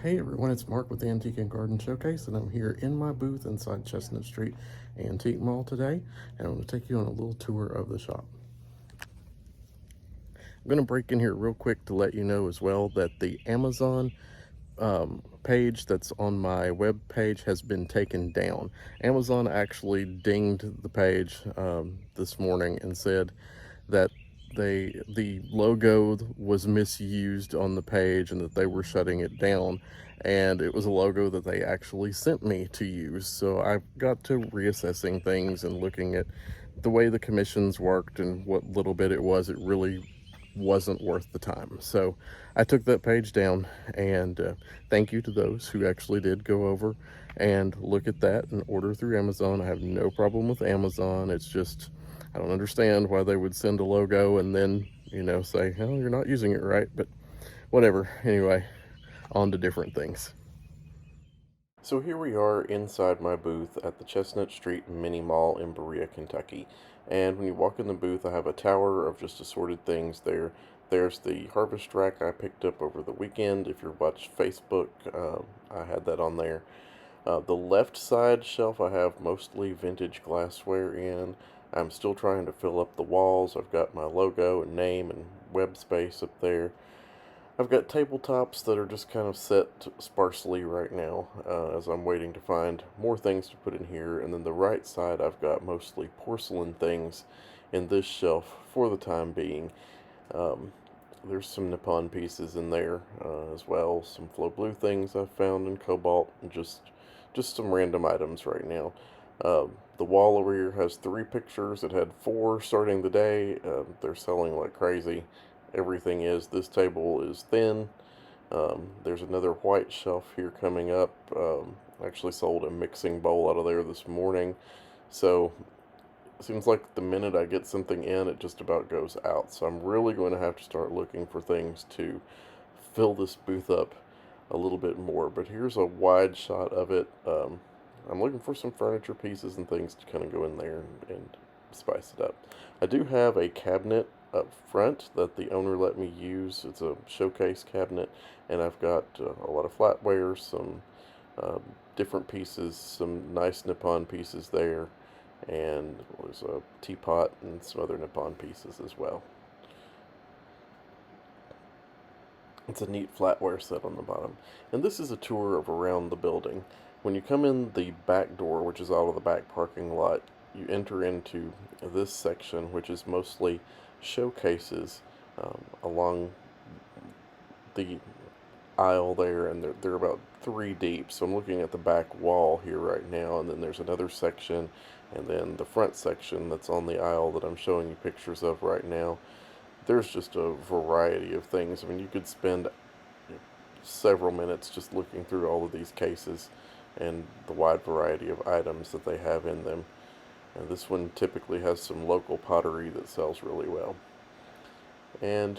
Hey everyone, it's Mark with the Antique and Garden Showcase, and I'm here in my booth inside Chestnut Street Antique Mall today, and I'm going to take you on a little tour of the shop. I'm going to break in here real quick to let you know as well that the Amazon page that's on my web page has been taken down. Amazon actually dinged the page this morning and said that the logo was misused on the page and that they were shutting it down, and it was a logo that they actually sent me to use. So I got to reassessing things and looking at the way the commissions worked and what little bit it was. It really wasn't worth the time. So I took that page down, and thank you to those who actually did go over and look at that and order through Amazon. I have no problem with Amazon. It's just, I don't understand why they would send a logo and then, say, oh, you're not using it right, but whatever. Anyway, on to different things. So here we are inside my booth at the Chestnut St Mini Mall in Berea, Kentucky. And when you walk in the booth, I have a tower of just assorted things there. There's the harvest rack I picked up over the weekend. If you watch Facebook, I had that on there. The left side shelf I have mostly vintage glassware in. I'm still trying to fill up the walls. I've got my logo and name and web space up there. I've got tabletops that are just kind of set sparsely right now as I'm waiting to find more things to put in here. And then the right side, I've got mostly porcelain things in this shelf for the time being. Um, there's some Nippon pieces in there as well. Some Flow Blue things I've found in Cobalt, and just some random items right now. The wall over here has 3 pictures. It had 4 starting the day. They're selling like crazy. Everything is. This table is thin. There's another white shelf here coming up. I actually sold a mixing bowl out of there this morning. So it seems like the minute I get something in, it just about goes out. So I'm really going to have to start looking for things to fill this booth up a little bit more. But here's a wide shot of it. I'm looking for some furniture pieces and things to kind of go in there and spice it up. I do have a cabinet up front that the owner let me use. It's a showcase cabinet, and I've got a lot of flatware, some uh, different pieces, some nice Nippon pieces there, and there's a teapot and some other Nippon pieces as well. It's a neat flatware set on the bottom. And this is a tour of around the building. When you come in the back door, which is out of the back parking lot, you enter into this section, which is mostly showcases along the aisle there, and they're about 3 deep. So I'm looking at the back wall here right now, and then there's another section, and then the front section that's on the aisle that I'm showing you pictures of right now. There's just a variety of things. I mean, you could spend several minutes just looking through all of these cases and the wide variety of items that they have in them. And this one typically has some local pottery that sells really well. And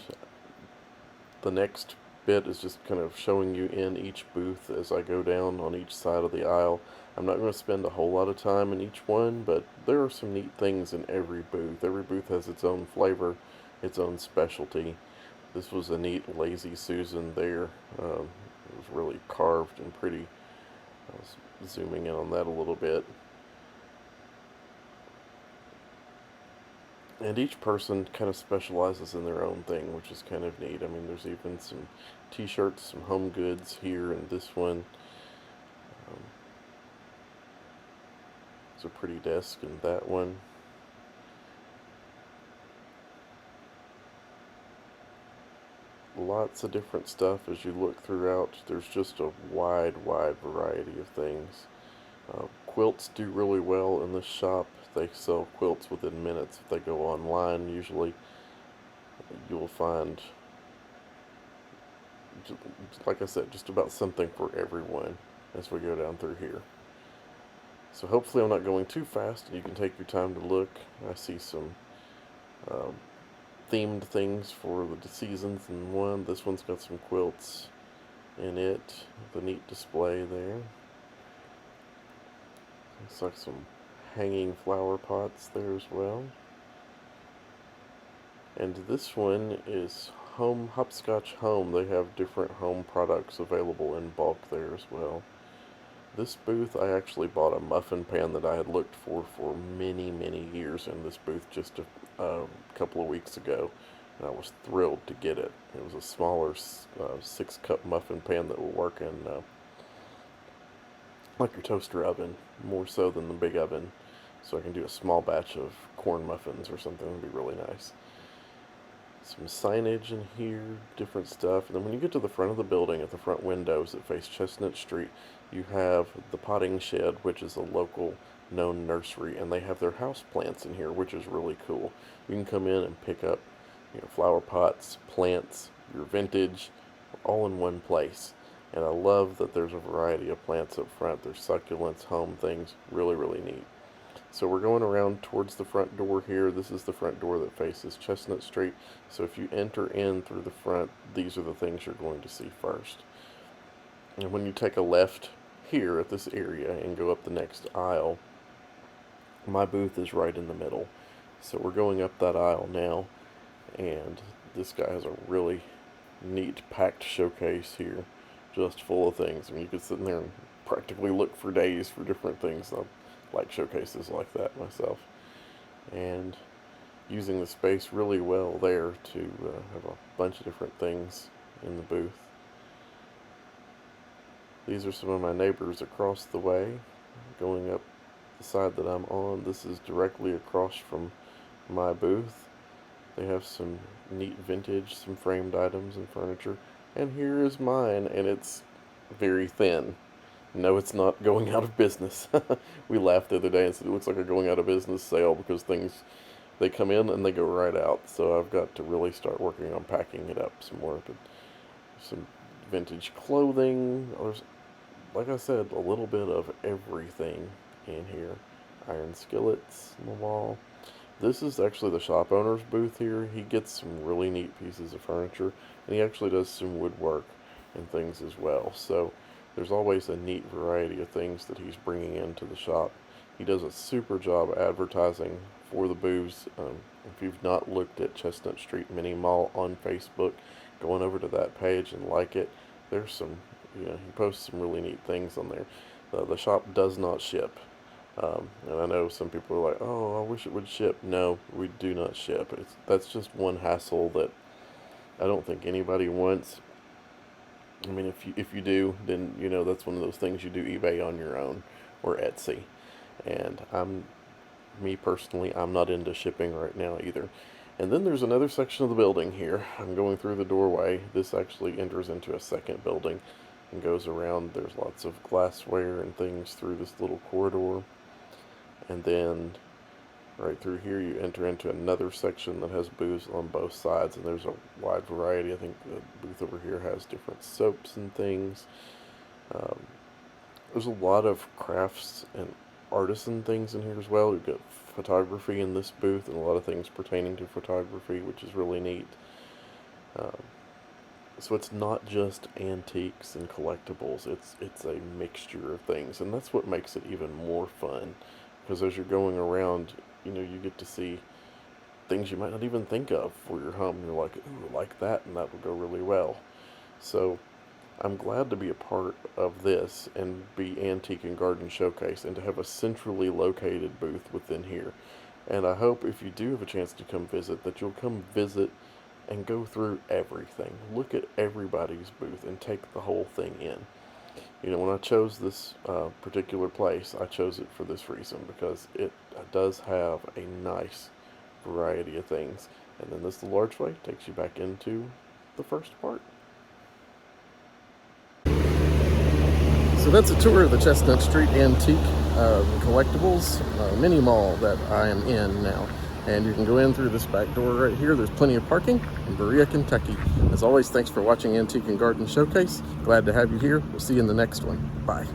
the next bit is just kind of showing you in each booth as I go down on each side of the aisle. I'm not going to spend a whole lot of time in each one, but there are some neat things in every booth. Every booth has its own flavor, its own specialty. This was a neat Lazy Susan there. It was really carved and pretty. I was zooming in on that a little bit. And each person kind of specializes in their own thing, which is kind of neat. I mean, there's even some t-shirts, some home goods here in this one. There's a pretty desk in that one. Lots of different stuff as you look throughout. There's just a wide variety of things. Quilts do really well in this shop. They sell quilts within minutes. If they go online, usually you'll find, like I said, just about something for everyone as we go down through here. So hopefully I'm not going too fast and you can take your time to look. I see some um, themed things for the seasons in one. This one's got some quilts in it. The neat display there. Looks like some hanging flower pots there as well. And this one is Hopscotch Home, they have different home products available in bulk there as well. This booth, I actually bought a muffin pan that I had looked for many, many years in this booth just a couple of weeks ago, and I was thrilled to get it. It was a smaller 6-cup muffin pan that will work in like your toaster oven, more so than the big oven, so I can do a small batch of corn muffins or something. That would be really nice. Some signage in here, different stuff. And then when you get to the front of the building, at the front windows that face Chestnut Street, you have the potting shed, which is a local known nursery, and they have their house plants in here, which is really cool. You can come in and pick up, flower pots, plants, your vintage, all in one place. And I love that there's a variety of plants up front. There's succulents, home things, really, really neat. So we're going around towards the front door here. This is the front door that faces Chestnut Street. So if you enter in through the front, these are the things you're going to see first. And when you take a left here at this area and go up the next aisle, my booth is right in the middle. So we're going up that aisle now, and this guy has a really neat packed showcase here, just full of things. I mean, you could sit in there and practically look for days for different things. I like showcases like that myself, and using the space really well there to have a bunch of different things in the booth. These are some of my neighbors across the way, going up the side that I'm on. This is directly across from my booth. They have some neat vintage, some framed items and furniture, and here is mine, and it's very thin. No, it's not going out of business. We laughed the other day and said it looks like a going out of business sale because they come in and they go right out. So I've got to really start working on packing it up some more. But some vintage clothing. There's, like I said, a little bit of everything in here. Iron skillets on the wall. This is actually the shop owner's booth here. He gets some really neat pieces of furniture, and he actually does some woodwork and things as well. So there's always a neat variety of things that he's bringing into the shop. He does a super job advertising for the booths. If you've not looked at Chestnut St Mini Mall on Facebook, go on over to that page and like it. There's some, he posts some really neat things on there. The shop does not ship. And I know some people are like, oh, I wish it would ship. No, we do not ship. That's just one hassle that I don't think anybody wants. I mean, if you do, then that's one of those things you do eBay on your own or Etsy. And me personally, I'm not into shipping right now either. And then there's another section of the building here. I'm going through the doorway. This actually enters into a second building and goes around. There's lots of glassware and things through this little corridor. And then right through here you enter into another section that has booths on both sides, and there's a wide variety. I think the booth over here has different soaps and things. There's a lot of crafts and artisan things in here as well. We've got photography in this booth and a lot of things pertaining to photography, which is really neat. So it's not just antiques and collectibles, it's a mixture of things, and that's what makes it even more fun, because as you're going around, you get to see things you might not even think of for your home. You're like, ooh, I like that, and that would go really well. So I'm glad to be a part of this and be Antique and Garden Showcase and to have a centrally located booth within here. And I hope if you do have a chance to come visit, that you'll come visit and go through everything. Look at everybody's booth and take the whole thing in. When I chose this particular place, I chose it for this reason, because it does have a nice variety of things. And then this little archway takes you back into the first part. So that's a tour of the Chestnut Street Antique Collectibles Mini Mall that I am in now. And you can go in through this back door right here. There's plenty of parking in Berea, Kentucky. As always, thanks for watching Antique and Garden Showcase. Glad to have you here. We'll see you in the next one. Bye.